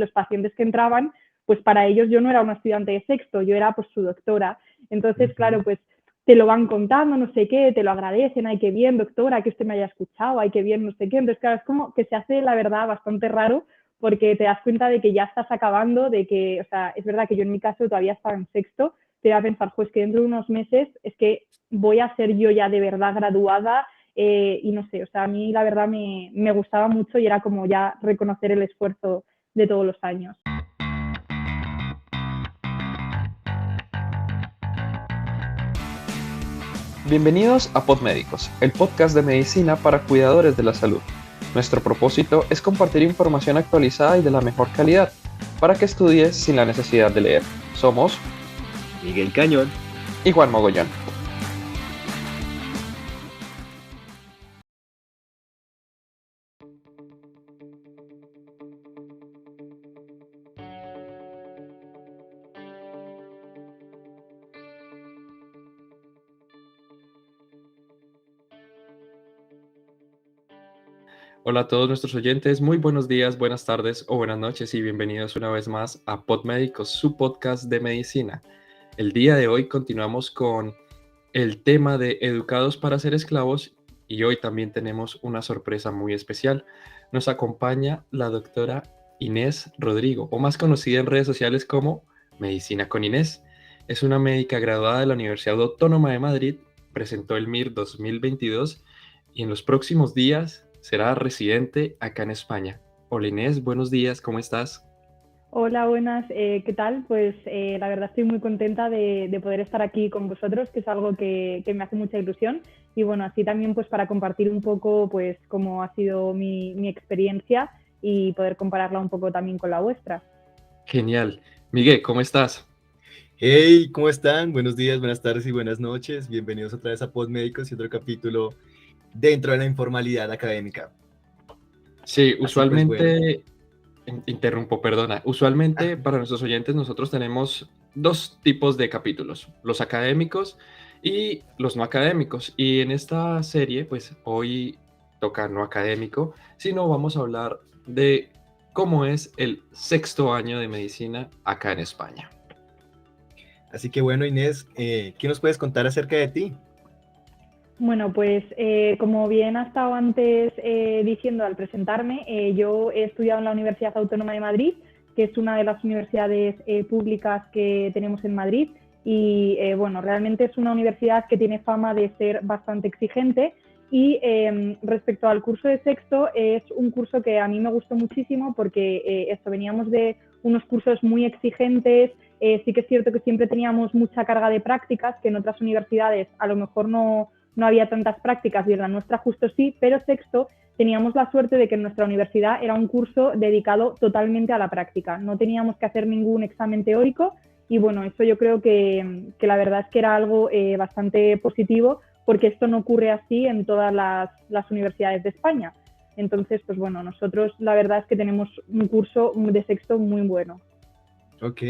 los pacientes que entraban, pues para ellos yo no era una estudiante de sexto, yo era pues su doctora. Entonces, claro, pues te lo van contando, no sé qué, te lo agradecen, ay, qué bien, doctora, que usted me haya escuchado, ay, qué bien, no sé qué. Entonces, claro, es como que se hace, la verdad, bastante raro porque te das cuenta de que ya estás acabando, de que, o sea, es verdad que yo en mi caso todavía estaba en sexto, te voy a pensar, pues que dentro de unos meses es que voy a ser yo ya de verdad graduada y no sé, o sea, a mí la verdad me gustaba mucho y era como ya reconocer el esfuerzo de todos los años. Bienvenidos a Podmédicos, el podcast de medicina para cuidadores de la salud. Nuestro propósito es compartir información actualizada y de la mejor calidad, para que estudies sin la necesidad de leer. Somos Miguel Cañón y Juan Mogollón. Hola a todos nuestros oyentes, muy buenos días, buenas tardes o buenas noches y bienvenidos una vez más a Podmédicos, su podcast de medicina. El día de hoy continuamos con el tema de educados para ser esclavos y hoy también tenemos una sorpresa muy especial. Nos acompaña la doctora Inés Rodrigo, o más conocida en redes sociales como Medicina con Inés. Es una médica graduada de la Universidad Autónoma de Madrid, presentó el MIR 2022 y en los próximos días será residente acá en España. Hola Inés, buenos días, ¿cómo estás? Hola, buenas, ¿qué tal? Pues la verdad estoy muy contenta de poder estar aquí con vosotros, que es algo que me hace mucha ilusión. Y bueno, así también pues para compartir un poco pues cómo ha sido mi experiencia y poder compararla un poco también con la vuestra. Genial. Miguel, ¿cómo estás? Hey, ¿cómo están? Buenos días, buenas tardes y buenas noches. Bienvenidos otra vez a Podmédicos y otro capítulo dentro de la informalidad académica. Sí, Así pues, bueno. interrumpo, perdona. Usualmente para nuestros oyentes nosotros tenemos dos tipos de capítulos, los académicos y los no académicos. Y en esta serie, pues hoy toca no académico, sino vamos a hablar de cómo es el sexto año de medicina acá en España. Así que bueno, Inés, ¿qué nos puedes contar acerca de ti? Bueno, pues como bien ha estado antes diciendo al presentarme, yo he estudiado en la Universidad Autónoma de Madrid, que es una de las universidades públicas que tenemos en Madrid y bueno, realmente es una universidad que tiene fama de ser bastante exigente y respecto al curso de sexto es un curso que a mí me gustó muchísimo porque esto veníamos de unos cursos muy exigentes, sí que es cierto que siempre teníamos mucha carga de prácticas que en otras universidades a lo mejor no había tantas prácticas y en la nuestra justo sí, pero sexto teníamos la suerte de que en nuestra universidad era un curso dedicado totalmente a la práctica. No teníamos que hacer ningún examen teórico y bueno, eso yo creo que la verdad es que era algo bastante positivo porque esto no ocurre así en todas las universidades de España. Entonces, pues bueno, nosotros la verdad es que tenemos un curso de sexto muy bueno. Ok.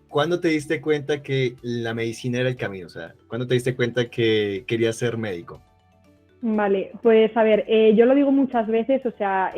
¿Cuándo te diste cuenta que la medicina era el camino? O sea, ¿cuándo te diste cuenta que querías ser médico? Vale, pues a ver, yo lo digo muchas veces, o sea,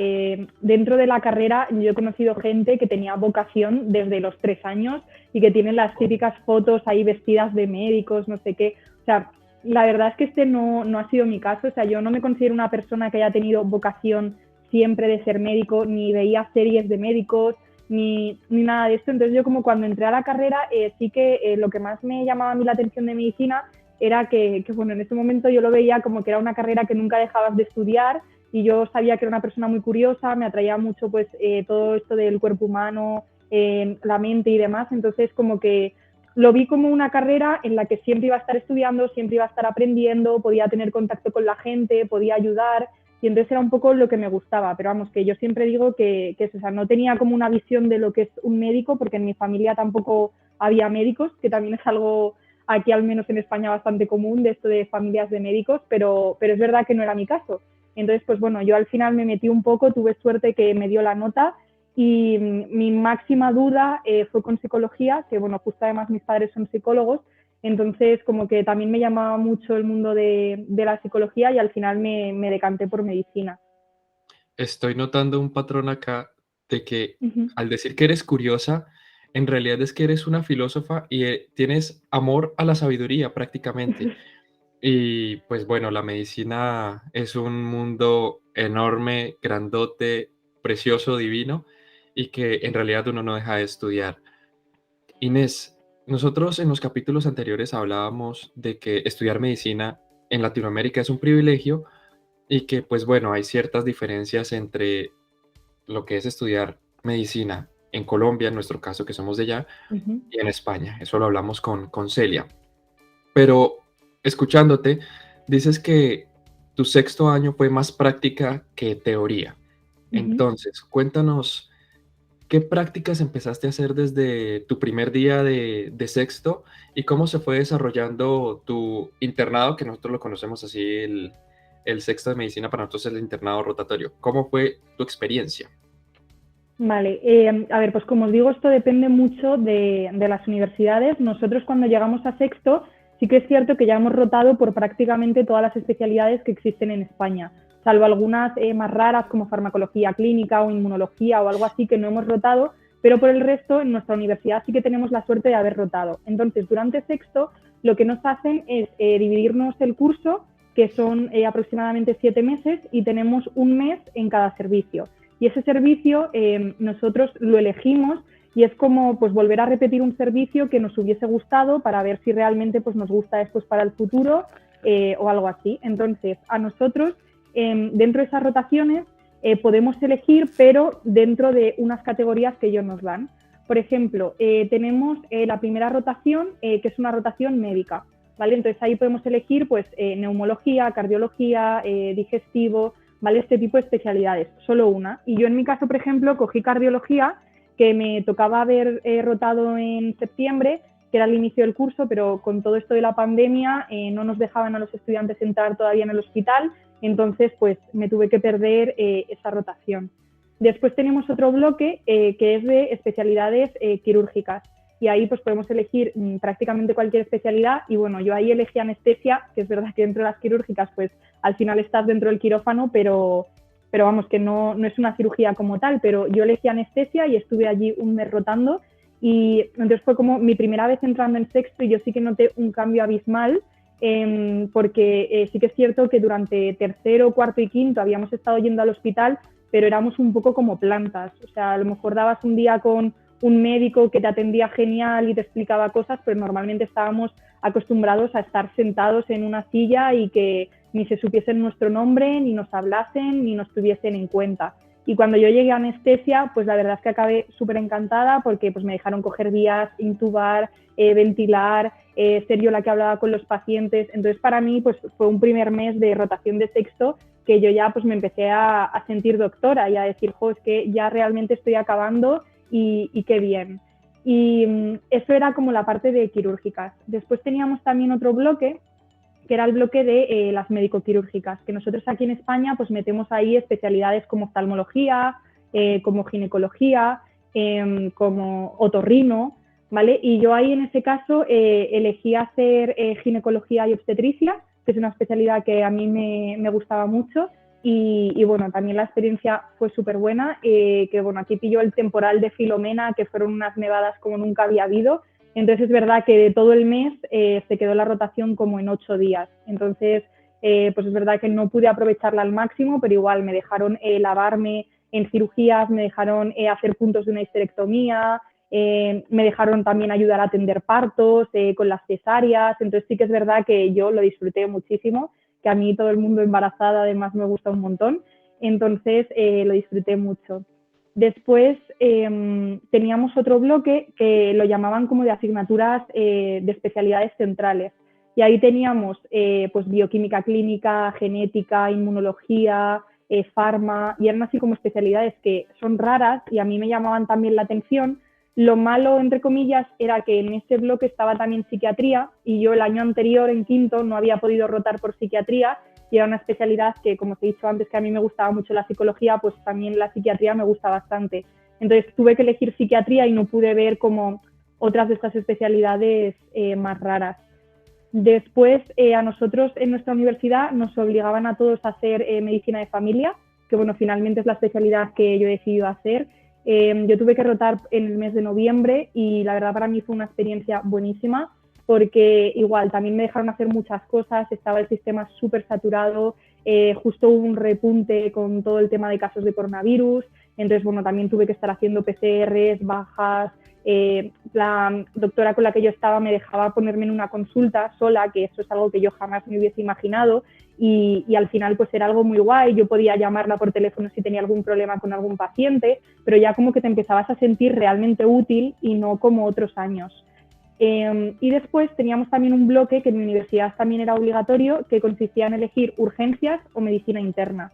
dentro de la carrera yo he conocido gente que tenía vocación desde los 3 años y que tienen las típicas fotos ahí vestidas de médicos, no sé qué. O sea, la verdad es que este no ha sido mi caso, o sea, yo no me considero una persona que haya tenido vocación siempre de ser médico, ni veía series de médicos, ni nada de esto. Entonces yo como cuando entré a la carrera, sí que lo que más me llamaba a mí la atención de medicina era bueno, en ese momento yo lo veía como que era una carrera que nunca dejabas de estudiar y yo sabía que era una persona muy curiosa, me atraía mucho pues todo esto del cuerpo humano, la mente y demás, entonces como que lo vi como una carrera en la que siempre iba a estar estudiando, siempre iba a estar aprendiendo, podía tener contacto con la gente, podía ayudar y entonces era un poco lo que me gustaba, pero vamos, que yo siempre digo que o sea, no tenía como una visión de lo que es un médico porque en mi familia tampoco había médicos, que también es algo aquí al menos en España bastante común de esto de familias de médicos, pero es verdad que no era mi caso. Entonces, pues bueno, yo al final me metí un poco, tuve suerte que me dio la nota y mi máxima duda fue con psicología, que bueno, justo además mis padres son psicólogos, entonces como que también me llamaba mucho el mundo de la psicología y al final me decanté por medicina. Estoy notando un patrón acá. de que Ujú. al decir que eres curiosa, en realidad es que eres una filósofa y tienes amor a la sabiduría prácticamente. Y pues bueno, la medicina es un mundo enorme, grandote, precioso, divino, y que en realidad uno no deja de estudiar. Inés, nosotros en los capítulos anteriores hablábamos de que estudiar medicina en Latinoamérica es un privilegio y que pues bueno, hay ciertas diferencias entre lo que es estudiar medicina en Colombia, en nuestro caso que somos de allá, Ujú. y en España. Eso lo hablamos con Celia. Pero escuchándote, dices que tu sexto año fue más práctica que teoría. Ujú. Entonces, cuéntanos, ¿qué prácticas empezaste a hacer desde tu primer día de sexto y cómo se fue desarrollando tu internado, que nosotros lo conocemos así, el sexto de medicina, para nosotros es el internado rotatorio? ¿Cómo fue tu experiencia? Vale, a ver, pues como os digo, esto depende mucho de las universidades. Nosotros cuando llegamos a sexto, sí que es cierto que ya hemos rotado por prácticamente todas las especialidades que existen en España, salvo algunas más raras como farmacología clínica o inmunología o algo así que no hemos rotado, pero por el resto en nuestra universidad sí que tenemos la suerte de haber rotado. Entonces, durante sexto, lo que nos hacen es dividirnos el curso, que son aproximadamente 7 meses, y tenemos un mes en cada servicio. Y ese servicio nosotros lo elegimos y es como pues volver a repetir un servicio que nos hubiese gustado para ver si realmente pues nos gusta después para el futuro o algo así. Entonces, a nosotros dentro de esas rotaciones podemos elegir, pero dentro de unas categorías que ellos nos dan. Por ejemplo, tenemos la primera rotación, que es una rotación médica, ¿vale? Entonces ahí podemos elegir pues neumología, cardiología, digestivo, ¿vale? Este tipo de especialidades, solo una. Y yo en mi caso, por ejemplo, cogí cardiología, que me tocaba haber rotado en septiembre, que era el inicio del curso, pero con todo esto de la pandemia no nos dejaban a los estudiantes entrar todavía en el hospital, entonces pues me tuve que perder esa rotación. Después tenemos otro bloque que es de especialidades quirúrgicas y ahí pues podemos elegir prácticamente cualquier especialidad y bueno, yo ahí elegí anestesia, que es verdad que dentro de las quirúrgicas pues al final estás dentro del quirófano, pero vamos, que no es una cirugía como tal, pero yo elegí anestesia y estuve allí un mes rotando y entonces fue como mi primera vez entrando en sexto y yo sí que noté un cambio abismal porque sí que es cierto que durante tercero, cuarto y quinto habíamos estado yendo al hospital, pero éramos un poco como plantas, o sea, a lo mejor dabas un día con un médico que te atendía genial y te explicaba cosas, pero normalmente estábamos acostumbrados a estar sentados en una silla y que ni se supiesen nuestro nombre, ni nos hablasen, ni nos tuviesen en cuenta. Y cuando yo llegué a anestesia, pues la verdad es que acabé súper encantada porque pues me dejaron coger vías, intubar, ventilar, ser yo la que hablaba con los pacientes. Entonces para mí pues fue un primer mes de rotación de sexto que yo ya pues me empecé a sentir doctora y a decir, jo, es que ya realmente estoy acabando y qué bien. Y eso era como la parte de quirúrgicas. Después teníamos también otro bloque que era el bloque de las médico-quirúrgicas, que nosotros aquí en España pues metemos ahí especialidades como oftalmología, como ginecología, como otorrino, ¿vale? Y yo ahí en ese caso elegí hacer ginecología y obstetricia, que es una especialidad que a mí me gustaba mucho y bueno, también la experiencia fue súper buena, que bueno, aquí pilló el temporal de Filomena, que fueron unas nevadas como nunca había habido. Entonces es verdad que de todo el mes se quedó la rotación como en 8 días. Entonces, pues es verdad que no pude aprovecharla al máximo, pero igual me dejaron lavarme en cirugías, me dejaron hacer puntos de una histerectomía, me dejaron también ayudar a atender partos con las cesáreas. Entonces sí que es verdad que yo lo disfruté muchísimo, que a mí todo el mundo embarazada además me gusta un montón. Entonces lo disfruté mucho. Después teníamos otro bloque que lo llamaban como de asignaturas de especialidades centrales. Y ahí teníamos pues bioquímica clínica, genética, inmunología, farma, y eran así como especialidades que son raras y a mí me llamaban también la atención. Lo malo, entre comillas, era que en ese bloque estaba también psiquiatría y yo el año anterior, en quinto, no había podido rotar por psiquiatría y era una especialidad que, como os he dicho antes, que a mí me gustaba mucho la psicología, pues también la psiquiatría me gusta bastante. Entonces tuve que elegir psiquiatría y no pude ver como otras de estas especialidades más raras. Después, a nosotros en nuestra universidad nos obligaban a todos a hacer medicina de familia, que bueno, finalmente es la especialidad que yo he decidido hacer. Yo tuve que rotar en el mes de noviembre y la verdad para mí fue una experiencia buenísima porque igual también me dejaron hacer muchas cosas, estaba el sistema súper saturado, justo hubo un repunte con todo el tema de casos de coronavirus, entonces bueno, también tuve que estar haciendo PCRs, bajas, la doctora con la que yo estaba me dejaba ponerme en una consulta sola, que eso es algo que yo jamás me hubiese imaginado, y al final pues era algo muy guay, yo podía llamarla por teléfono si tenía algún problema con algún paciente, pero ya como que te empezabas a sentir realmente útil y no como otros años. Y después teníamos también un bloque que en mi universidad también era obligatorio, que consistía en elegir urgencias o medicina interna.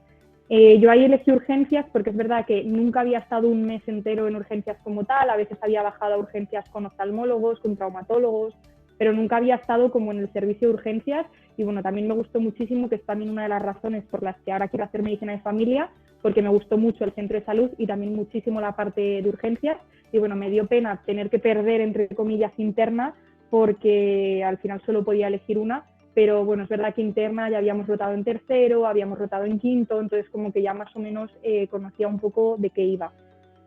Yo ahí elegí urgencias porque es verdad que nunca había estado un mes entero en urgencias como tal, a veces había bajado a urgencias con oftalmólogos, con traumatólogos, pero nunca había estado como en el servicio de urgencias y bueno, también me gustó muchísimo, que es también una de las razones por las que ahora quiero hacer medicina de familia, porque me gustó mucho el centro de salud y también muchísimo la parte de urgencias y bueno, me dio pena tener que perder entre comillas interna porque al final solo podía elegir una, pero bueno, es verdad que interna ya habíamos rotado en tercero, habíamos rotado en quinto, entonces como que ya más o menos conocía un poco de qué iba.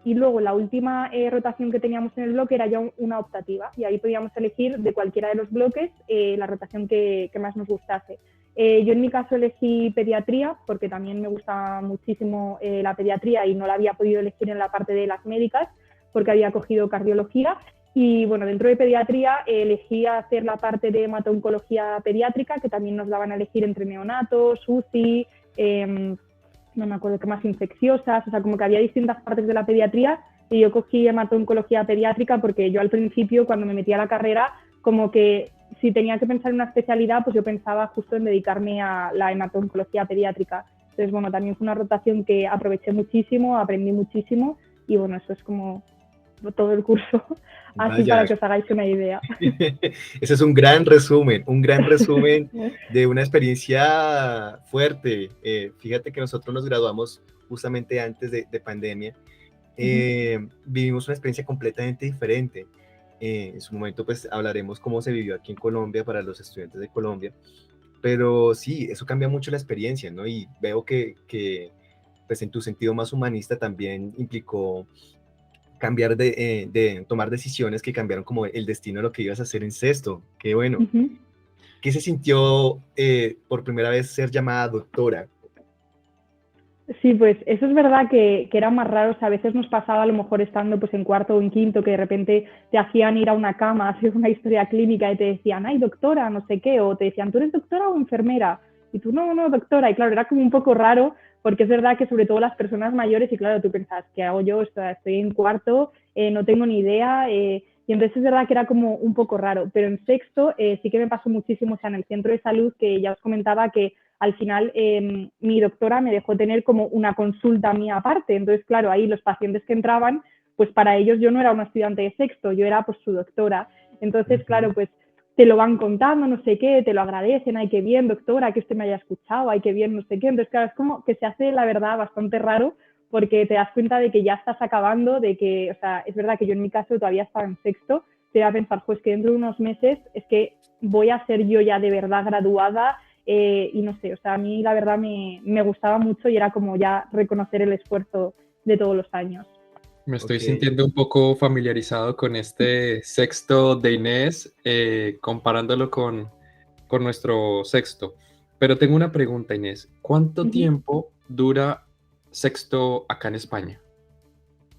Y luego la última rotación que teníamos en el bloque era ya una optativa y ahí podíamos elegir de cualquiera de los bloques la rotación que más nos gustase. Yo en mi caso elegí pediatría porque también me gusta muchísimo la pediatría y no la había podido elegir en la parte de las médicas porque había cogido cardiología. Y bueno, dentro de pediatría elegí hacer la parte de hemato-oncología pediátrica, que también nos daban a elegir entre neonatos, UCI, no me acuerdo qué más, infecciosas, o sea, como que había distintas partes de la pediatría y yo cogí hemato-oncología pediátrica porque yo al principio, cuando me metí a la carrera, como que si tenía que pensar en una especialidad, pues yo pensaba justo en dedicarme a la hemato-oncología pediátrica. Entonces, bueno, también fue una rotación que aproveché muchísimo, aprendí muchísimo y bueno, eso es como todo el curso, así Vaya. para que os hagáis una idea. Ese es un gran resumen de una experiencia fuerte. Fíjate que nosotros nos graduamos justamente antes de pandemia. Vivimos una experiencia completamente diferente. En su momento pues hablaremos cómo se vivió aquí en Colombia para los estudiantes de Colombia, pero sí, eso cambia mucho la experiencia, ¿no? Y veo que pues en tu sentido más humanista también implicó cambiar de tomar decisiones que cambiaron como el destino de lo que ibas a hacer en sexto. Qué bueno. ¿Qué se sintió por primera vez ser llamada doctora? Sí, pues eso es verdad que era más raro, o sea, a veces nos pasaba a lo mejor estando pues en cuarto o en quinto que de repente te hacían ir a una cama a hacer una historia clínica y te decían, ay doctora, no sé qué, o te decían, ¿tú eres doctora o enfermera? Y tú, no, doctora, y claro, era como un poco raro porque es verdad que sobre todo las personas mayores, y claro, tú pensás, ¿qué hago yo? O sea, estoy en cuarto, no tengo ni idea, y entonces es verdad que era como un poco raro, pero en sexto sí que me pasó muchísimo, o sea, en el centro de salud que ya os comentaba que al final mi doctora me dejó tener como una consulta mía aparte, entonces claro, ahí los pacientes que entraban, pues para ellos yo no era una estudiante de sexto, yo era pues su doctora, entonces claro, pues te lo van contando, no sé qué, te lo agradecen, ay, qué bien, doctora, que usted me haya escuchado, ay, qué bien, no sé qué. Entonces, claro, es como que se hace, la verdad, bastante raro porque te das cuenta de que ya estás acabando, de que, o sea, es verdad que yo en mi caso todavía estaba en sexto, te voy a pensar, pues que dentro de unos meses es que voy a ser yo ya de verdad graduada y no sé, o sea, a mí la verdad me gustaba mucho y era como ya reconocer el esfuerzo de todos los años. Me estoy sintiendo un poco familiarizado con este sexto de Inés, comparándolo con nuestro sexto. Pero tengo una pregunta, Inés. ¿Cuánto tiempo dura sexto acá en España?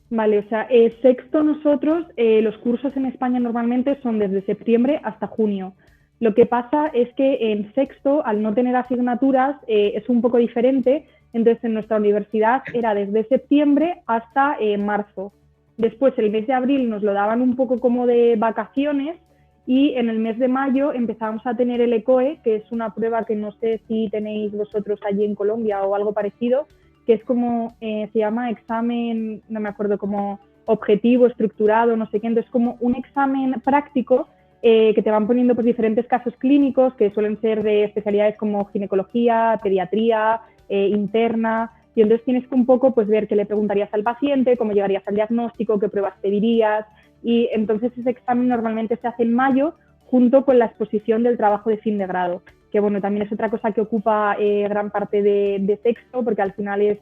Vale, o sea, sexto nosotros, los cursos en España normalmente son desde septiembre hasta junio. Lo que pasa es que en sexto, al no tener asignaturas, es un poco diferente. Entonces, en nuestra universidad era desde septiembre hasta marzo. Después, el mes de abril nos lo daban un poco como de vacaciones y en el mes de mayo empezábamos a tener el ECOE, que es una prueba que no sé si tenéis vosotros allí en Colombia o algo parecido, que es como, se llama examen, no me acuerdo, como objetivo, estructurado, no sé qué, entonces como un examen práctico que te van poniendo pues diferentes casos clínicos que suelen ser de especialidades como ginecología, pediatría, interna, y entonces tienes que un poco pues ver qué le preguntarías al paciente, cómo llegarías al diagnóstico, qué pruebas pedirías, y entonces ese examen normalmente se hace en mayo junto con la exposición del trabajo de fin de grado, que bueno, también es otra cosa que ocupa gran parte de sexto, porque al final es,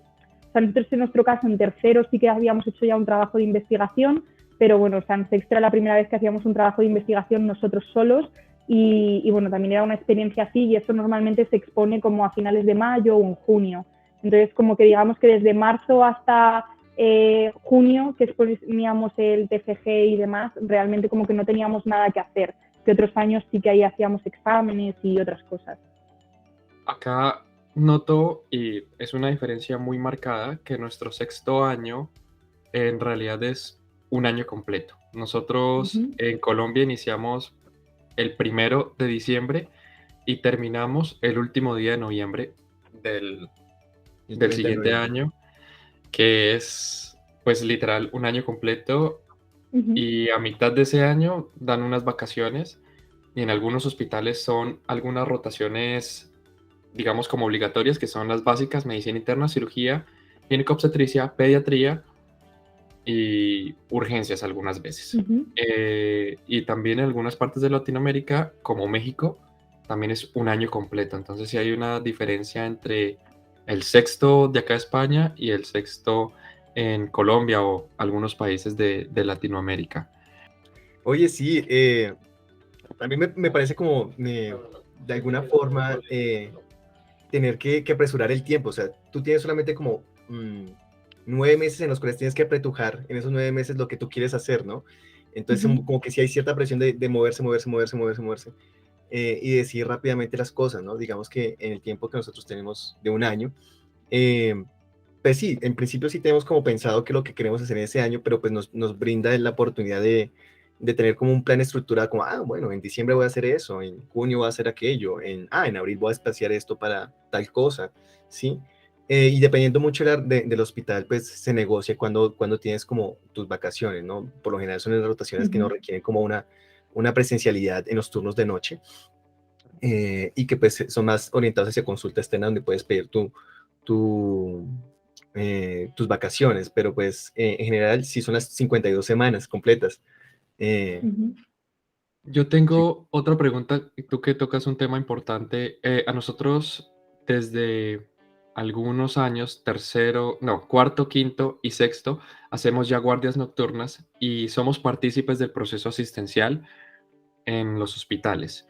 o sea, nosotros en nuestro caso en tercero sí que habíamos hecho ya un trabajo de investigación, pero bueno, o sea, en sexto era la primera vez que hacíamos un trabajo de investigación nosotros solos y bueno, también era una experiencia así y eso normalmente se expone como a finales de mayo o en junio. Entonces, como que digamos que desde marzo hasta junio, que exponíamos el TFG y demás, realmente como que no teníamos nada que hacer, que otros años sí que ahí hacíamos exámenes y otras cosas. Acá noto, y es una diferencia muy marcada, que nuestro sexto año en realidad es un año completo. Nosotros en Colombia iniciamos el 1 de diciembre y terminamos el último día de noviembre del siguiente año, que es pues literal un año completo y a mitad de ese año dan unas vacaciones y en algunos hospitales son algunas rotaciones, digamos como obligatorias, que son las básicas: medicina interna, cirugía, ginecobstetricia, pediatría y urgencias algunas veces. Y también en algunas partes de Latinoamérica, como México, también es un año completo. Entonces sí hay una diferencia entre el sexto de acá de España y el sexto en Colombia o algunos países de Latinoamérica. Oye, sí, a mí me parece como, de alguna forma, tener que apresurar el tiempo. O sea, tú tienes solamente como 9 meses en los cuales tienes que apretujar en esos 9 meses lo que tú quieres hacer, ¿no? Entonces, como que sí hay cierta presión de moverse, y decir rápidamente las cosas, ¿no? Digamos que en el tiempo que nosotros tenemos de un año, pues sí, en principio sí tenemos como pensado que lo que queremos hacer en ese año, pero pues nos brinda la oportunidad de tener como un plan estructurado, como, bueno, en diciembre voy a hacer eso, en junio voy a hacer aquello, en abril voy a espaciar esto para tal cosa, ¿sí? Y dependiendo mucho del hospital, pues se negocia cuando tienes como tus vacaciones, ¿no? Por lo general son las rotaciones que no requieren como una presencialidad en los turnos de noche, y que pues son más orientados hacia consulta externa, donde puedes pedir tus vacaciones, pero pues en general sí son las 52 semanas completas. Yo tengo otra pregunta, tú que tocas un tema importante. A nosotros desde algunos años, cuarto, quinto y sexto, hacemos ya guardias nocturnas y somos partícipes del proceso asistencial en los hospitales.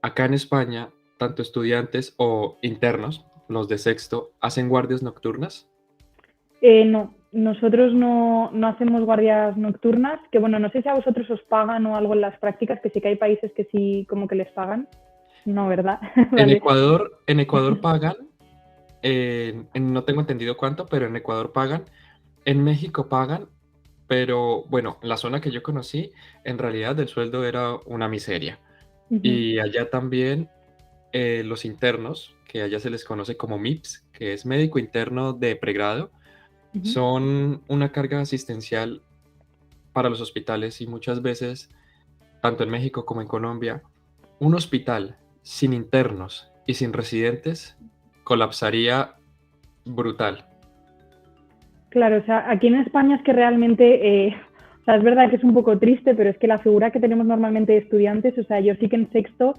Acá en España, tanto estudiantes o internos, los de sexto, hacen guardias nocturnas. No, nosotros no hacemos guardias nocturnas, que bueno, no sé si a vosotros os pagan o algo en las prácticas, que sí que hay países que sí como que les pagan. No, ¿verdad? En Vale. Ecuador pagan, no tengo entendido cuánto, pero en Ecuador pagan. En México pagan, pero bueno, la zona que yo conocí, en realidad el sueldo era una miseria. Y allá también los internos, que allá se les conoce como MIPS, que es médico interno de pregrado, son una carga asistencial para los hospitales y muchas veces, tanto en México como en Colombia, un hospital sin internos y sin residentes colapsaría brutal. Claro, o sea, aquí en España es que realmente, o sea, es verdad que es un poco triste, pero es que la figura que tenemos normalmente de estudiantes, o sea, yo sí que en sexto,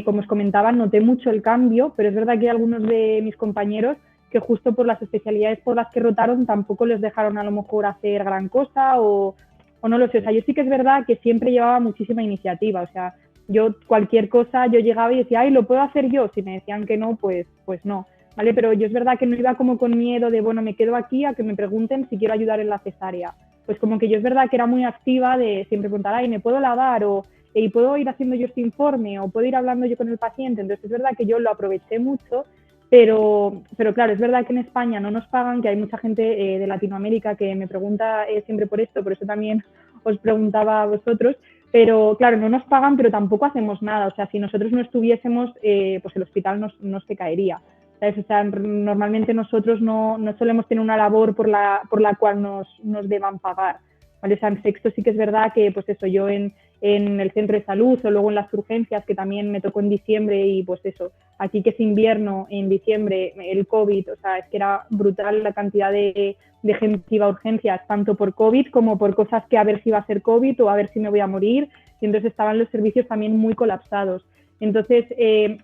como os comentaba, noté mucho el cambio, pero es verdad que algunos de mis compañeros que justo por las especialidades por las que rotaron tampoco les dejaron a lo mejor hacer gran cosa o no lo sé. O sea, yo sí que es verdad que siempre llevaba muchísima iniciativa, o sea, yo cualquier cosa, yo llegaba y decía, ay, ¿lo puedo hacer yo? Si me decían que no, pues no. ¿Vale? Pero yo es verdad que no iba como con miedo de, bueno, me quedo aquí a que me pregunten si quiero ayudar en la cesárea. Pues como que yo es verdad que era muy activa de siempre preguntar, ay, ¿me puedo lavar? O ¿y puedo ir haciendo yo este informe? O ¿puedo ir hablando yo con el paciente? Entonces es verdad que yo lo aproveché mucho, pero claro, es verdad que en España no nos pagan, que hay mucha gente de Latinoamérica que me pregunta siempre por esto, por eso también os preguntaba a vosotros, pero claro, no nos pagan, pero tampoco hacemos nada. O sea, si nosotros no estuviésemos, pues el hospital no se caería. ¿Sabes? O sea, normalmente nosotros no solemos tener una labor por la cual nos deban pagar. ¿Vale? O sea, en sexto sí que es verdad que, pues eso, yo en el centro de salud o luego en las urgencias, que también me tocó en diciembre y pues eso, aquí que es invierno, en diciembre, el COVID, o sea, es que era brutal la cantidad de gente que iba a urgencias, tanto por COVID como por cosas que a ver si iba a ser COVID o a ver si me voy a morir, y entonces estaban los servicios también muy colapsados. Entonces,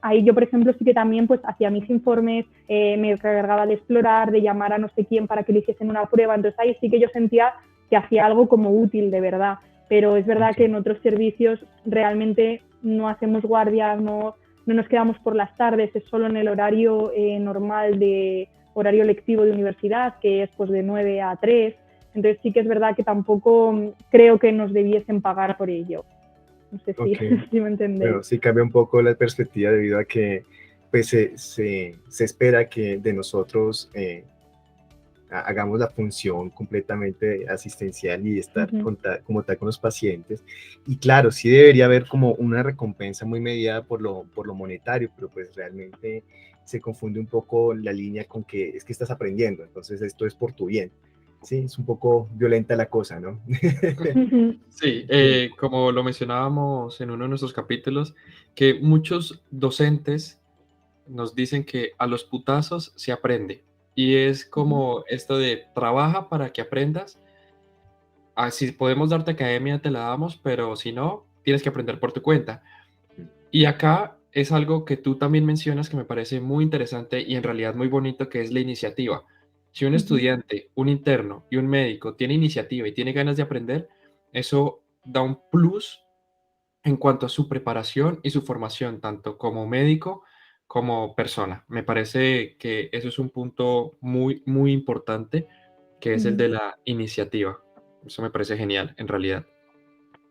ahí yo, por ejemplo, sí que también pues hacía mis informes, me encargaba de explorar, de llamar a no sé quién para que le hiciesen una prueba. Entonces ahí sí que yo sentía que hacía algo como útil, de verdad. Pero es verdad que en otros servicios realmente no hacemos guardias, no nos quedamos por las tardes, es solo en el horario normal de horario lectivo de universidad, que es pues de 9 a 3. Entonces sí que es verdad que tampoco creo que nos debiesen pagar por ello. No sé si me entendéis. Bueno, sí cambia un poco la perspectiva debido a que pues, se espera que de nosotros hagamos la función completamente asistencial y estar como tal con los pacientes. Y claro, sí debería haber como una recompensa muy mediada por lo monetario, pero pues realmente se confunde un poco la línea con que es que estás aprendiendo, entonces esto es por tu bien. Sí, es un poco violenta la cosa, ¿no? Sí, como lo mencionábamos en uno de nuestros capítulos, que muchos docentes nos dicen que a los putazos se aprende. Y es como esto de trabaja para que aprendas. Si podemos darte academia, te la damos, pero si no, tienes que aprender por tu cuenta. Y acá es algo que tú también mencionas que me parece muy interesante y en realidad muy bonito, que es la iniciativa. Si un estudiante, un interno y un médico tiene iniciativa y tiene ganas de aprender, eso da un plus en cuanto a su preparación y su formación, tanto como médico como persona. Me parece que eso es un punto muy, muy importante, que es el de la iniciativa. Eso me parece genial, en realidad.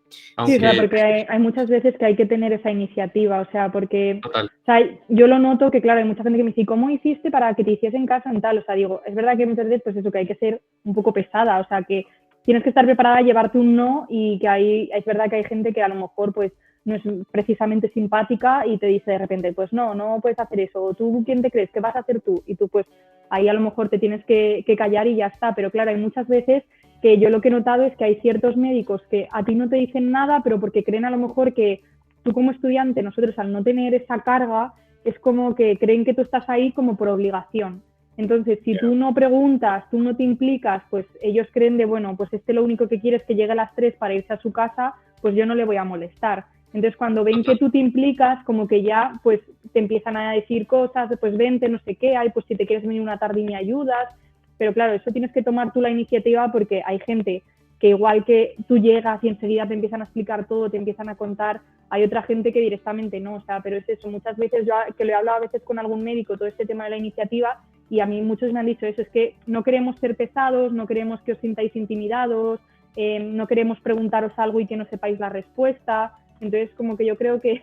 Sí, o sea, Aunque, porque hay muchas veces que hay que tener esa iniciativa, o sea, porque total, o sea, yo lo noto que, claro, hay mucha gente que me dice, ¿cómo hiciste para que te hiciesen caso en tal? O sea, digo, es verdad que muchas veces, pues eso, que hay que ser un poco pesada, o sea, que tienes que estar preparada a llevarte un no y que es verdad que hay gente que a lo mejor, pues, no es precisamente simpática y te dice de repente, pues no puedes hacer eso, o tú, ¿quién te crees? ¿Qué vas a hacer tú? Y tú, pues, ahí a lo mejor te tienes que callar y ya está, pero claro, hay muchas veces que yo lo que he notado es que hay ciertos médicos que a ti no te dicen nada, pero porque creen a lo mejor que tú como estudiante, nosotros al no tener esa carga, es como que creen que tú estás ahí como por obligación. Entonces, si tú no preguntas, tú no te implicas, pues ellos creen de, bueno, pues lo único que quiere es que llegue a las 3 para irse a su casa, pues yo no le voy a molestar. Entonces, cuando ven que tú te implicas, como que ya, pues te empiezan a decir cosas, pues vente, no sé qué, pues si te quieres venir una tarde y me ayudas. Pero claro, eso tienes que tomar tú la iniciativa porque hay gente que igual que tú llegas y enseguida te empiezan a explicar todo, te empiezan a contar, hay otra gente que directamente no, o sea, pero es eso, muchas veces yo que lo he hablado a veces con algún médico, todo este tema de la iniciativa, y a mí muchos me han dicho eso, es que no queremos ser pesados, no queremos que os sintáis intimidados, no queremos preguntaros algo y que no sepáis la respuesta. Entonces, como que yo creo que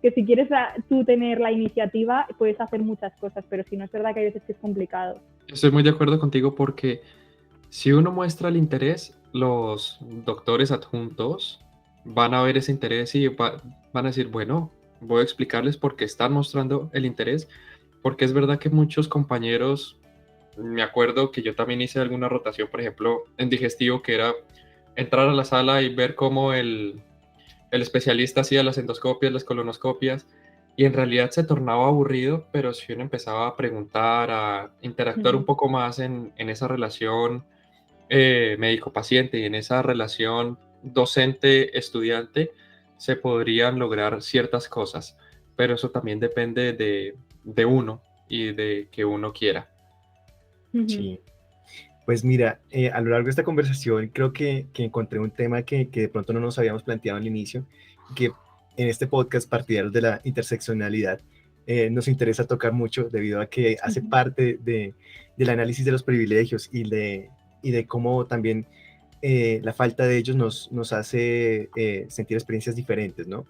si quieres tú tener la iniciativa, puedes hacer muchas cosas, pero si no, es verdad que hay veces que es complicado. estoy muy de acuerdo contigo porque si uno muestra el interés, los doctores adjuntos van a ver ese interés y van a decir, bueno, voy a explicarles por qué están mostrando el interés, porque es verdad que muchos compañeros, me acuerdo que yo también hice alguna rotación, por ejemplo, en digestivo, que era entrar a la sala y ver cómo el especialista hacía las endoscopias, las colonoscopias, y en realidad se tornaba aburrido, pero si uno empezaba a preguntar, a interactuar un poco más en esa relación médico-paciente y en esa relación docente-estudiante, se podrían lograr ciertas cosas, pero eso también depende de uno y de que uno quiera. Sí. Pues mira, a lo largo de esta conversación creo que encontré un tema que de pronto no nos habíamos planteado al inicio, que en este podcast partidarios de la interseccionalidad nos interesa tocar mucho debido a que hace parte del análisis de los privilegios y de cómo también la falta de ellos nos hace sentir experiencias diferentes, ¿no?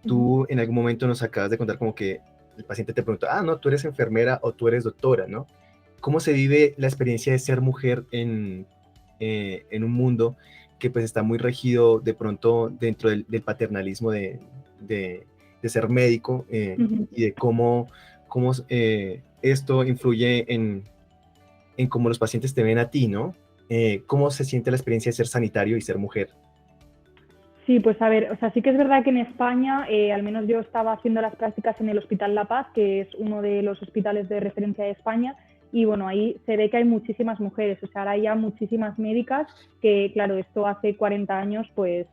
Tú en algún momento nos acabas de contar como que el paciente te pregunta, no, tú eres enfermera o tú eres doctora, ¿no? ¿Cómo se vive la experiencia de ser mujer en un mundo que pues está muy regido de pronto dentro del paternalismo de ser médico y de cómo esto influye en cómo los pacientes te ven a ti, ¿no? ¿Cómo se siente la experiencia de ser sanitario y ser mujer? Sí, pues a ver, o sea, sí que es verdad que en España, al menos yo estaba haciendo las prácticas en el Hospital La Paz, que es uno de los hospitales de referencia de España, y bueno, ahí se ve que hay muchísimas mujeres, o sea, ahora hay ya muchísimas médicas que, claro, esto hace 40 años, pues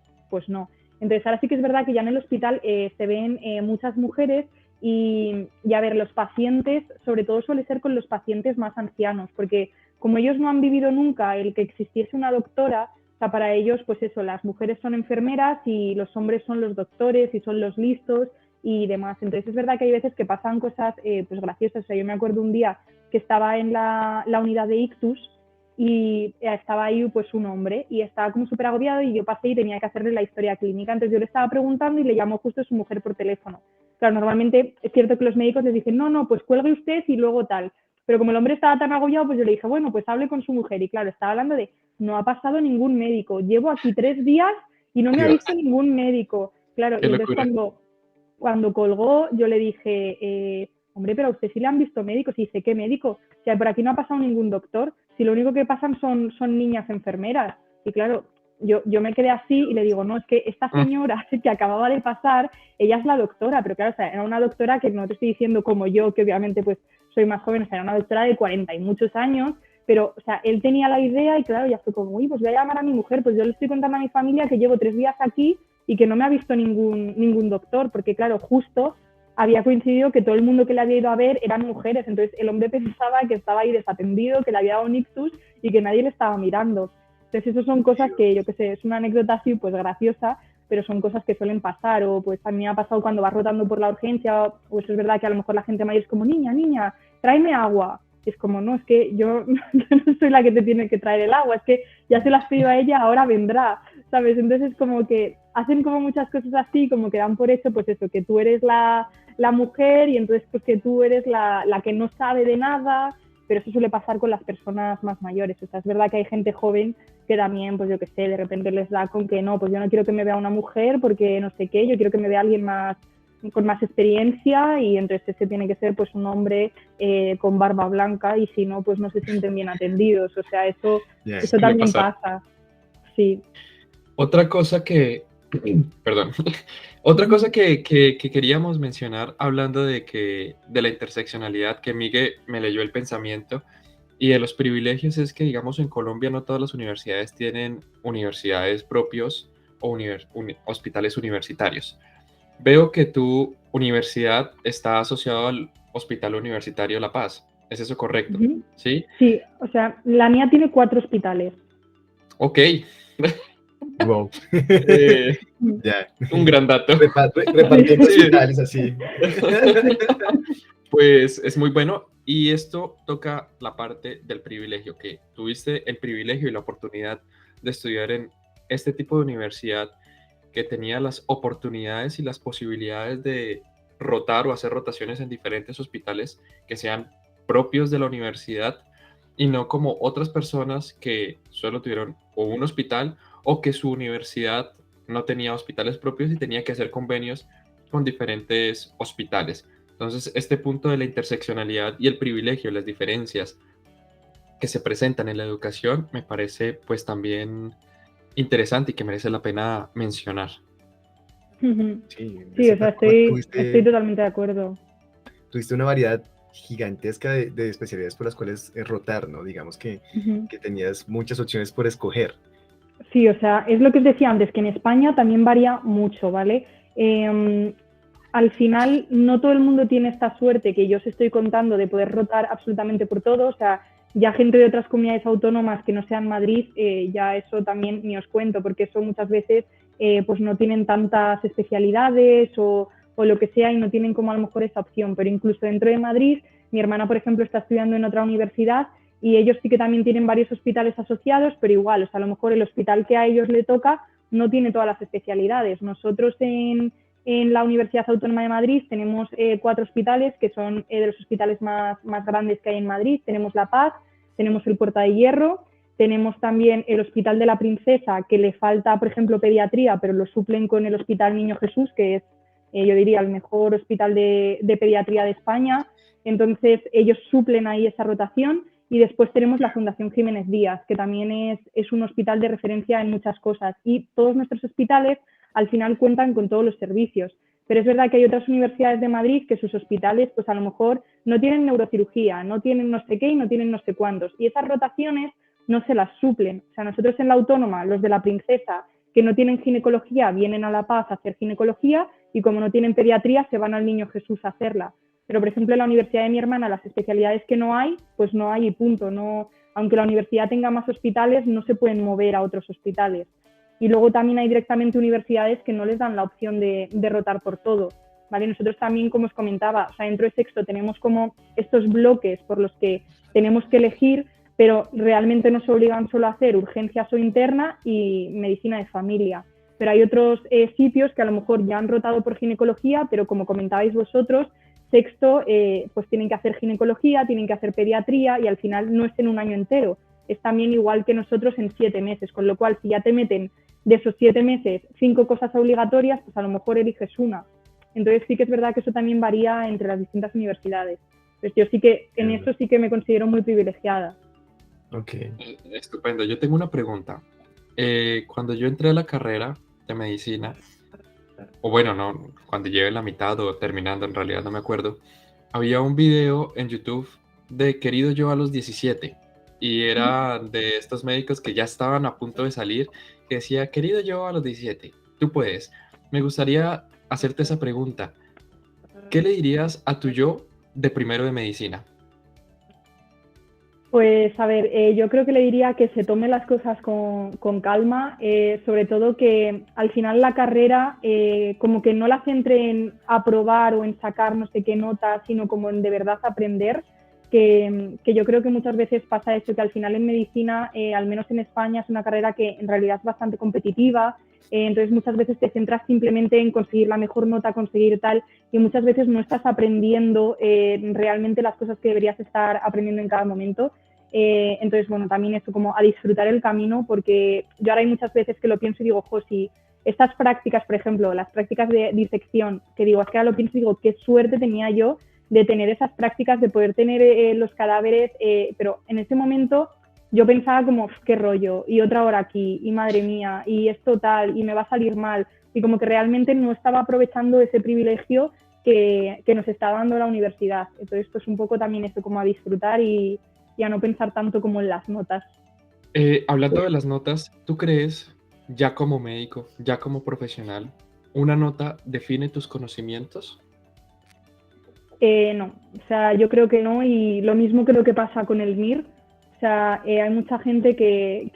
no. Entonces, ahora sí que es verdad que ya en el hospital se ven muchas mujeres y a ver, los pacientes, sobre todo suele ser con los pacientes más ancianos, porque como ellos no han vivido nunca el que existiese una doctora, o sea, para ellos, pues eso, las mujeres son enfermeras y los hombres son los doctores y son los listos y demás. Entonces, es verdad que hay veces que pasan cosas pues graciosas. O sea, yo me acuerdo un día que estaba en la unidad de ictus y estaba ahí pues un hombre y estaba como súper agobiado y yo pasé y tenía que hacerle la historia clínica. Entonces yo le estaba preguntando y le llamó justo su mujer por teléfono. Claro, normalmente es cierto que los médicos les dicen, no, pues cuelgue usted y luego tal. Pero como el hombre estaba tan agobiado, pues yo le dije, bueno, pues hable con su mujer. Y claro, estaba hablando de, no ha pasado ningún médico, llevo aquí 3 días y no me ha Dios, visto ningún médico. Claro, qué y entonces locura. cuando colgó, yo le dije, hombre, pero a usted sí le han visto médicos. Y dice, ¿qué médico? O sea, por aquí no ha pasado ningún doctor. Si lo único que pasan son niñas enfermeras. Y claro, yo me quedé así y le digo, no, es que esta Mm, señora que acababa de pasar, ella es la doctora, pero claro, o sea, era una doctora que no te estoy diciendo como yo, que obviamente pues soy más joven, o sea, era una doctora de 40 y muchos años, pero, o sea, él tenía la idea y claro, ya fue como, uy, pues voy a llamar a mi mujer, pues yo le estoy contando a mi familia que llevo 3 días aquí y que no me ha visto ningún doctor, porque claro, justo había coincidido que todo el mundo que le había ido a ver eran mujeres, entonces el hombre pensaba que estaba ahí desatendido, que le había dado un ictus y que nadie le estaba mirando. Entonces, eso son cosas que, yo qué sé, es una anécdota así, pues graciosa, pero son cosas que suelen pasar, o pues a mí me ha pasado cuando vas rotando por la urgencia, o eso es verdad que a lo mejor la gente mayor es como, niña, tráeme agua. Y es como, no, es que yo no soy la que te tiene que traer el agua, es que ya se las pido a ella, ahora vendrá, ¿sabes? Entonces, como que hacen como muchas cosas así, como que dan por hecho, pues eso, que tú eres la mujer y entonces pues que tú eres la que no sabe de nada, pero eso suele pasar con las personas más mayores. O sea, es verdad que hay gente joven que también, pues yo qué sé, de repente les da con que no, pues yo no quiero que me vea una mujer porque no sé qué, yo quiero que me vea alguien más con más experiencia y entonces ese tiene que ser pues un hombre con barba blanca y si no, pues no se sienten bien atendidos. O sea, eso suele también pasar. pasa. Sí. Otra cosa que, perdón, otra cosa que queríamos mencionar hablando de la interseccionalidad, que Miguel me leyó el pensamiento, y de los privilegios es que, digamos, en Colombia no todas las universidades tienen universidades propios o hospitales universitarios. Veo que tu universidad está asociada al Hospital Universitario La Paz. ¿Es eso correcto? Uh-huh. ¿Sí? Sí, o sea, la mía tiene 4 hospitales. Ok. Wow. Eh, Ya. un gran dato. Repartiendo Sí. hospitales así. Pues es muy bueno y esto toca la parte del privilegio, que tuviste el privilegio y la oportunidad de estudiar en este tipo de universidad que tenía las oportunidades y las posibilidades de rotar o hacer rotaciones en diferentes hospitales que sean propios de la universidad y no como otras personas que solo tuvieron o un hospital o que su universidad no tenía hospitales propios y tenía que hacer convenios con diferentes hospitales. Entonces, este punto de la interseccionalidad y el privilegio, las diferencias que se presentan en la educación, me parece pues también interesante y que merece la pena mencionar. Uh-huh. Sí, de Sí, o sea, cierta forma estoy totalmente de acuerdo. tuviste una variedad gigantesca de especialidades por las cuales rotar, ¿no? Digamos Uh-huh. que tenías muchas opciones por escoger. Sí, o sea, es lo que os decía antes, que en España también varía mucho, ¿vale? Al final, no todo el mundo tiene esta suerte que yo os estoy contando de poder rotar absolutamente por todo. O sea, ya gente de otras comunidades autónomas que no sean Madrid, ya eso también ni os cuento, porque eso muchas veces pues no tienen tantas especialidades o lo que sea y no tienen como a lo mejor esa opción. Pero incluso dentro de Madrid, mi hermana, por ejemplo, está estudiando en otra universidad y ellos sí que también tienen varios hospitales asociados, pero igual, o sea, a lo mejor el hospital que a ellos le toca no tiene todas las especialidades. Nosotros en la Universidad Autónoma de Madrid tenemos 4 hospitales que son de los hospitales más grandes que hay en Madrid. Tenemos La Paz, tenemos el Puerta de Hierro, tenemos también el Hospital de la Princesa, que le falta, por ejemplo, pediatría, pero lo suplen con el Hospital Niño Jesús, que es, yo diría, el mejor hospital de pediatría de España. Entonces, ellos suplen ahí esa rotación. Y después tenemos la Fundación Jiménez Díaz, que también es un hospital de referencia en muchas cosas. Y todos nuestros hospitales al final cuentan con todos los servicios. Pero es verdad que hay otras universidades de Madrid que sus hospitales, pues a lo mejor no tienen neurocirugía, no tienen no sé qué y no tienen no sé cuántos. Y esas rotaciones no se las suplen. O sea, nosotros en la Autónoma, los de la Princesa que no tienen ginecología vienen a La Paz a hacer ginecología y como no tienen pediatría se van al Niño Jesús a hacerla. Pero, por ejemplo, en la universidad de mi hermana, las especialidades que no hay, pues no hay y punto. No, aunque la universidad tenga más hospitales, no se pueden mover a otros hospitales. Y luego también hay directamente universidades que no les dan la opción de rotar por todo, ¿vale? Nosotros también, como os comentaba, o sea, dentro de sexto tenemos como estos bloques por los que tenemos que elegir, pero realmente nos obligan solo a hacer urgencias o interna y medicina de familia. Pero hay otros sitios que a lo mejor ya han rotado por ginecología, pero como comentabais vosotros, sexto, pues tienen que hacer ginecología, tienen que hacer pediatría y al final no es en un año entero, es también igual que nosotros en 7 meses, con lo cual si ya te meten de esos 7 meses 5 cosas obligatorias, pues a lo mejor eliges una. Entonces sí que es verdad que eso también varía entre las distintas universidades. Pues yo sí que en eso sí que me considero muy privilegiada. Ok. Estupendo. Yo tengo una pregunta. Cuando yo entré a la carrera de medicina, o bueno, no, cuando llegué la mitad o terminando, en realidad no me acuerdo, había un video en YouTube de Querido Yo a los 17 y era de estos médicos que ya estaban a punto de salir, que decía, Querido Yo a los 17, tú puedes. Me gustaría hacerte esa pregunta. ¿Qué le dirías a tu yo de primero de medicina? Pues a ver, yo creo que le diría que se tome las cosas con calma, sobre todo que al final la carrera como que no la centre en aprobar o en sacar no sé qué nota, sino como en de verdad aprender, que yo creo que muchas veces pasa eso, que al final en medicina, al menos en España, es una carrera que en realidad es bastante competitiva, entonces muchas veces te centras simplemente en conseguir la mejor nota, conseguir tal, y muchas veces no estás aprendiendo realmente las cosas que deberías estar aprendiendo en cada momento. Entonces, bueno, también eso, como a disfrutar el camino, porque yo ahora hay muchas veces que lo pienso y digo, jo, si estas prácticas, por ejemplo, las prácticas de disección, que digo, es que ahora lo pienso y digo, qué suerte tenía yo de tener esas prácticas, de poder tener los cadáveres, pero en ese momento yo pensaba como, qué rollo, y otra hora aquí, y madre mía, y esto tal, y me va a salir mal, y como que realmente no estaba aprovechando ese privilegio que nos está dando la universidad. Entonces, pues un poco también esto, como a disfrutar y a no pensar tanto como en las notas. Hablando de las notas, ¿tú crees, ya como médico, ya como profesional, una nota define tus conocimientos? No, o sea, yo creo que no, y lo mismo creo que pasa con el MIR. O sea, hay mucha gente que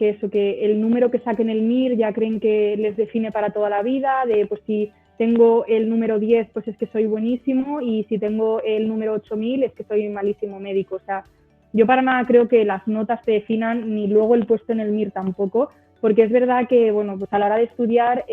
el número que saquen el MIR ya creen que les define para toda la vida, de pues si tengo el número 10 pues es que soy buenísimo, y si tengo el número 8000 es que soy malísimo médico. O sea, yo para nada creo que las notas te definan, ni luego el puesto en el MIR tampoco, porque es verdad que, bueno, pues a la hora de estudiar,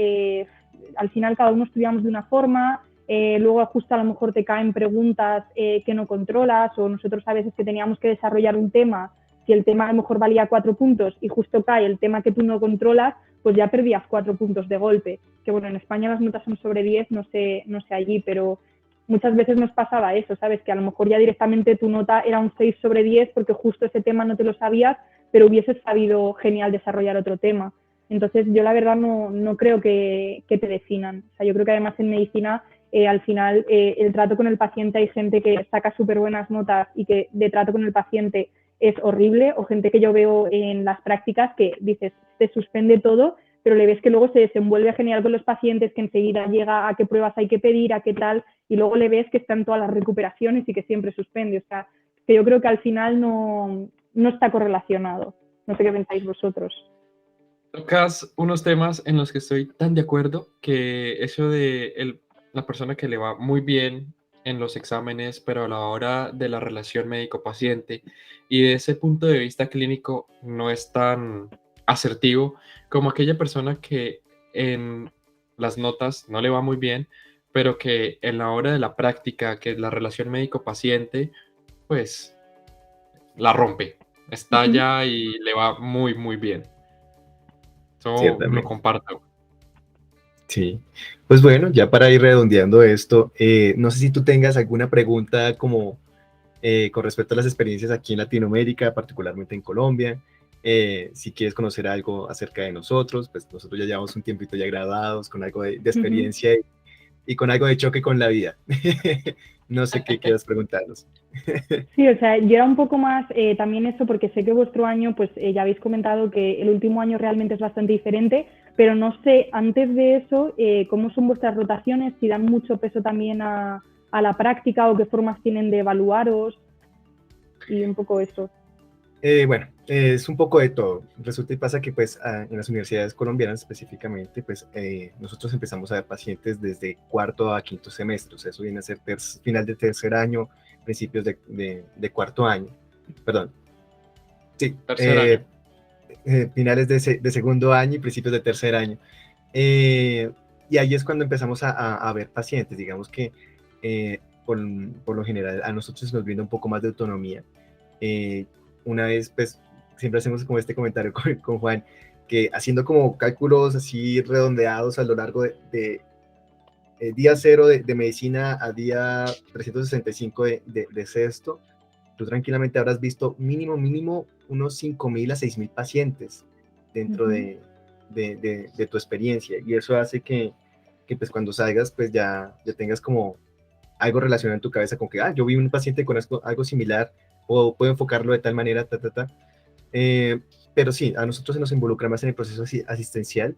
al final cada uno estudiamos de una forma, luego justo a lo mejor te caen preguntas que no controlas, o nosotros a veces que teníamos que desarrollar un tema, si el tema a lo mejor valía 4 puntos y justo cae el tema que tú no controlas, pues ya perdías 4 puntos de golpe. Que bueno, en España las notas son sobre 10, no sé allí, pero muchas veces nos pasaba eso, ¿sabes? Que a lo mejor ya directamente tu nota era un 6 sobre 10 porque justo ese tema no te lo sabías, pero hubieses sabido genial desarrollar otro tema. Entonces yo la verdad no creo que te definan. O sea, yo creo que además en medicina al final el trato con el paciente, hay gente que saca súper buenas notas y que de trato con el paciente es horrible, o gente que yo veo en las prácticas que dices, te suspende todo, pero le ves que luego se desenvuelve genial con los pacientes, que enseguida llega a qué pruebas hay que pedir, a qué tal, y luego le ves que está en todas las recuperaciones y que siempre suspende. O sea, que yo creo que al final no está correlacionado. No sé qué pensáis vosotros. Tocas unos temas en los que estoy tan de acuerdo, que eso de la persona que le va muy bien en los exámenes, pero a la hora de la relación médico-paciente y de ese punto de vista clínico no es tan asertivo como aquella persona que en las notas no le va muy bien, pero que en la hora de la práctica, que es la relación médico-paciente, pues la rompe, estalla y le va muy, muy bien. Eso lo Ciertamente. comparto. Sí. Pues bueno, ya para ir redondeando esto, no sé si tú tengas alguna pregunta como con respecto a las experiencias aquí en Latinoamérica, particularmente en Colombia. Si quieres conocer algo acerca de nosotros, pues nosotros ya llevamos un tiempito ya graduados, con algo de experiencia y con algo de choque con la vida. No sé qué quieras preguntarnos. Sí, o sea, yo era un poco más también eso, porque sé que vuestro año, pues ya habéis comentado que el último año realmente es bastante diferente, pero no sé, antes de eso, cómo son vuestras rotaciones, si dan mucho peso también a la práctica o qué formas tienen de evaluaros y un poco eso. Bueno, es un poco de todo. Resulta y pasa que pues en las universidades colombianas específicamente, pues nosotros empezamos a ver pacientes desde cuarto a quinto semestre, o sea, eso viene a ser final de tercer año, principios de cuarto año, perdón, sí, Tercer año. finales de segundo año y principios de tercer año. Y ahí es cuando empezamos a ver pacientes, digamos que por lo general a nosotros nos brinda un poco más de autonomía. Una vez, pues, siempre hacemos como este comentario con Juan, que haciendo como cálculos así redondeados a lo largo de día cero de medicina a día 365 de sexto, tú tranquilamente habrás visto mínimo unos 5.000 a 6.000 pacientes dentro de tu experiencia, y eso hace que pues cuando salgas pues ya tengas como algo relacionado en tu cabeza con que, yo vi un paciente con algo similar, o puedo enfocarlo de tal manera, pero sí, a nosotros se nos involucra más en el proceso asistencial,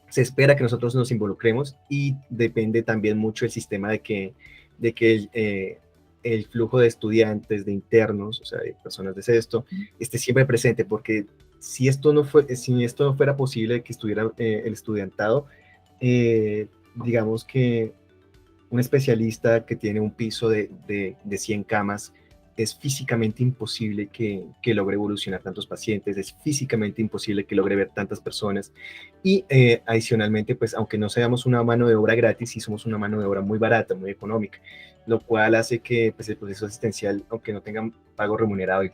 se espera que nosotros nos involucremos, y depende también mucho el sistema de que el flujo de estudiantes, de internos, o sea, de personas de sexto, esté siempre presente, porque si esto no fuera posible que estuviera el estudiantado, digamos que un especialista que tiene un piso de 100 camas, es físicamente imposible que logre evolucionar tantos pacientes, es físicamente imposible que logre ver tantas personas, y adicionalmente, pues aunque no seamos una mano de obra gratis, sí somos una mano de obra muy barata, muy económica, lo cual hace que pues, el proceso asistencial, aunque no tenga pago remunerado y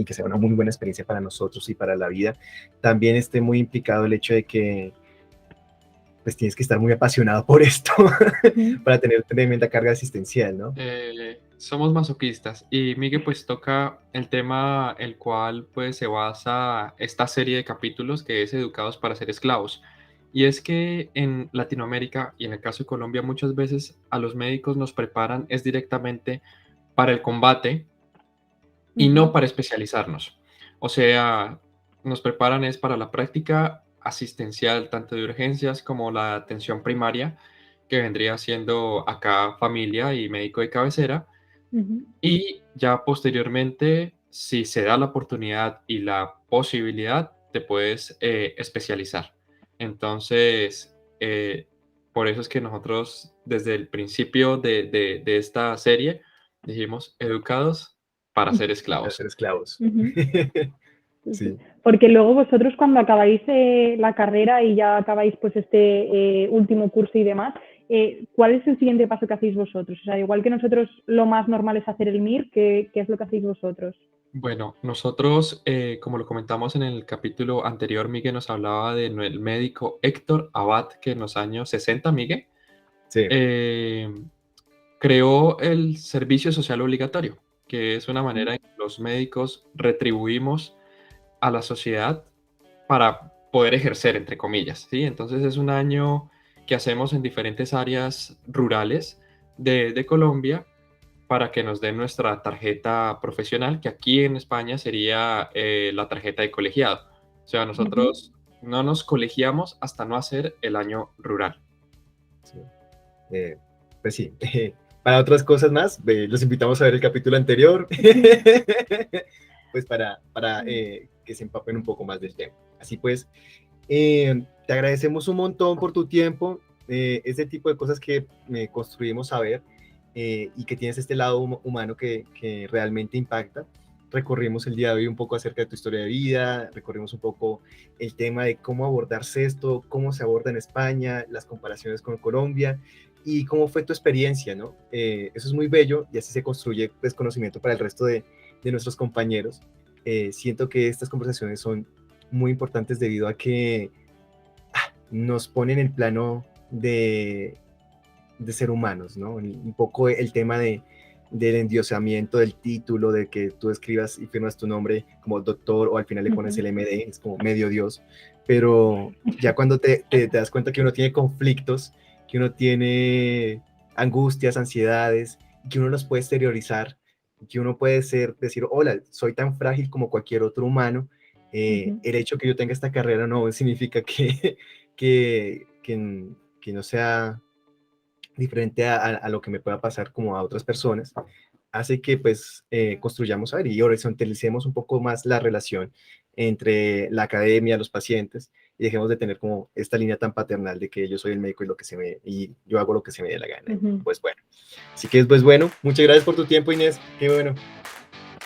que sea una muy buena experiencia para nosotros y para la vida, también esté muy implicado el hecho de que pues tienes que estar muy apasionado por esto para tener tremenda carga asistencial, ¿no? Somos masoquistas, y Miguel pues toca el tema el cual pues se basa esta serie de capítulos, que es Educados para ser esclavos. Y es que en Latinoamérica y en el caso de Colombia muchas veces a los médicos nos preparan es directamente para el combate y no para especializarnos. O sea, nos preparan es para la práctica asistencial, tanto de urgencias como la atención primaria, que vendría siendo acá familia y médico de cabecera. Y ya posteriormente, si se da la oportunidad y la posibilidad, te puedes especializar. Entonces, por eso es que nosotros desde el principio de esta serie dijimos educados para ser Para esclavos. ser esclavos. Sí. Porque luego vosotros cuando acabáis la carrera y ya acabáis pues este último curso y demás, ¿cuál es el siguiente paso que hacéis vosotros? O sea, igual que nosotros lo más normal es hacer el MIR, ¿qué es lo que hacéis vosotros? Bueno, nosotros, como lo comentamos en el capítulo anterior, Miguel nos hablaba del médico Héctor Abad, que en los años 60, Miguel, Sí. Creó el servicio social obligatorio, que es una manera en que los médicos retribuimos a la sociedad para poder ejercer, entre comillas, ¿sí? Entonces es un año que hacemos en diferentes áreas rurales de Colombia para que nos den nuestra tarjeta profesional, que aquí en España sería la tarjeta de colegiado. O sea, nosotros no nos colegiamos hasta no hacer el año rural. Sí. Pues sí, para otras cosas más, los invitamos a ver el capítulo anterior, pues para que se empapen un poco más del tema. Así pues, te agradecemos un montón por tu tiempo, ese tipo de cosas que construimos saber, y que tienes este lado humano que realmente impacta. Recorrimos el día de hoy un poco acerca de tu historia de vida, recorrimos un poco el tema de cómo abordarse esto, cómo se aborda en España, las comparaciones con Colombia, y cómo fue tu experiencia, ¿no? Eso es muy bello, y así se construye pues, conocimiento para el resto de nuestros compañeros. Siento que estas conversaciones son muy importantes debido a que nos ponen en el plano de ser humanos, ¿no? Un poco el tema del endiosamiento del título, de que tú escribas y firmas tu nombre como doctor, o al final le pones el MD, es como medio Dios, pero ya cuando te das cuenta que uno tiene conflictos, que uno tiene angustias, ansiedades, que uno los puede exteriorizar, que uno puede decir, hola, soy tan frágil como cualquier otro humano, El hecho que yo tenga esta carrera no significa que no sea diferente a lo que me pueda pasar como a otras personas. Hace que pues construyamos, a ver, y horizontalicemos un poco más la relación entre la academia, los pacientes, y dejemos de tener como esta línea tan paternal de que yo soy el médico y yo hago lo que se me dé la gana. Pues bueno, así que pues bueno, muchas gracias por tu tiempo, Inés, qué bueno.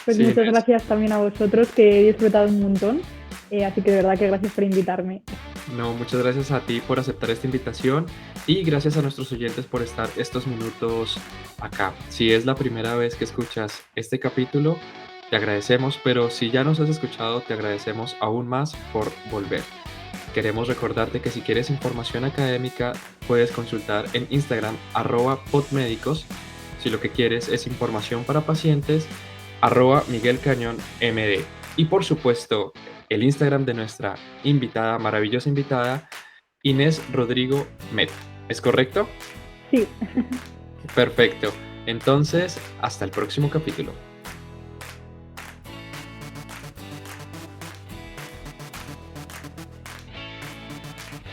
Pues Sí, muchas Inés. gracias también a vosotros, que he disfrutado un montón, así que de verdad que gracias por invitarme. No, muchas gracias a ti por aceptar esta invitación y gracias a nuestros oyentes por estar estos minutos acá. Si es la primera vez que escuchas este capítulo, te agradecemos, pero si ya nos has escuchado, te agradecemos aún más por volver. Queremos recordarte que si quieres información académica, puedes consultar en Instagram @podmédicos. Si lo que quieres es información para pacientes, @Miguel Cañón MD. Y por supuesto, el Instagram de nuestra invitada, maravillosa invitada, Inés Rodrigo Met. ¿Es correcto? Sí. Perfecto. Entonces, hasta el próximo capítulo.